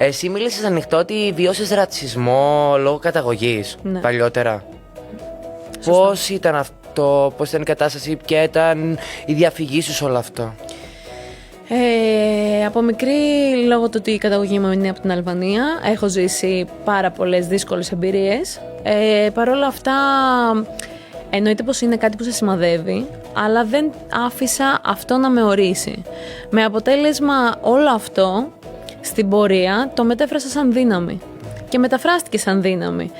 Εσύ μίλησες ανοιχτό ότι βιώσες ρατσισμό λόγω καταγωγής παλιότερα. Πώς ήταν αυτό, πώς ήταν η κατάσταση, ποια ήταν η διαφυγή σου σε όλο αυτό? Από μικρή, λόγω του ότι η καταγωγή μου είναι από την Αλβανία, έχω ζήσει πάρα πολλές δύσκολες εμπειρίες. Παρ' όλα αυτά, εννοείται πως είναι κάτι που σε σημαδεύει, αλλά δεν άφησα αυτό να με ορίσει. Με αποτέλεσμα όλο αυτό, στην πορεία, το μετέφρασα σαν δύναμη και μεταφράστηκε σαν δύναμη.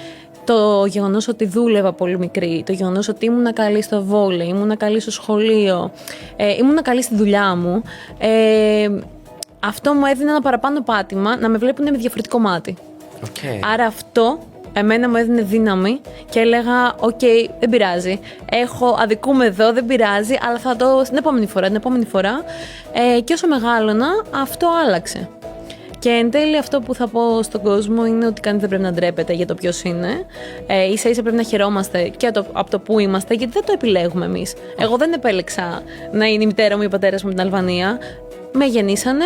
Το γεγονός ότι δούλευα πολύ μικρή, το γεγονός ότι ήμουν καλή στο βόλεϊ, ήμουν καλή στο σχολείο, ήμουν καλή στη δουλειά μου, αυτό μου έδινε ένα παραπάνω πάτημα να με βλέπουν με διαφορετικό μάτι. Άρα αυτό εμένα μου έδινε δύναμη και έλεγα δεν πειράζει, αδικούμε εδώ, δεν πειράζει, αλλά θα το την επόμενη φορά. Και όσο μεγάλωνα αυτό άλλαξε. Και εν τέλει αυτό που θα πω στον κόσμο είναι ότι κανείς δεν πρέπει να ντρέπεται για το ποιος είναι. Ίσα ίσα πρέπει να χαιρόμαστε και από το που είμαστε, γιατί δεν το επιλέγουμε εμείς. Εγώ δεν επέλεξα να είναι η μητέρα μου ή ο πατέρας μου από την Αλβανία. Με γεννήσανε.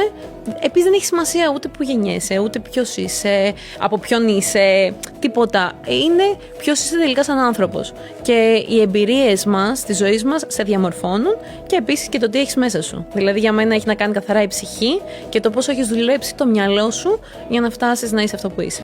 Επίσης δεν έχει σημασία ούτε που γεννιέσαι, ούτε ποιος είσαι, από ποιον είσαι, τίποτα. Είναι ποιος είσαι τελικά σαν άνθρωπος. Και οι εμπειρίες μας, της ζωής μας, σε διαμορφώνουν και επίσης και το τι έχεις μέσα σου. Δηλαδή για μένα έχει να κάνει καθαρά η ψυχή και το πόσο έχεις δουλέψει το μυαλό σου για να φτάσεις να είσαι αυτό που είσαι.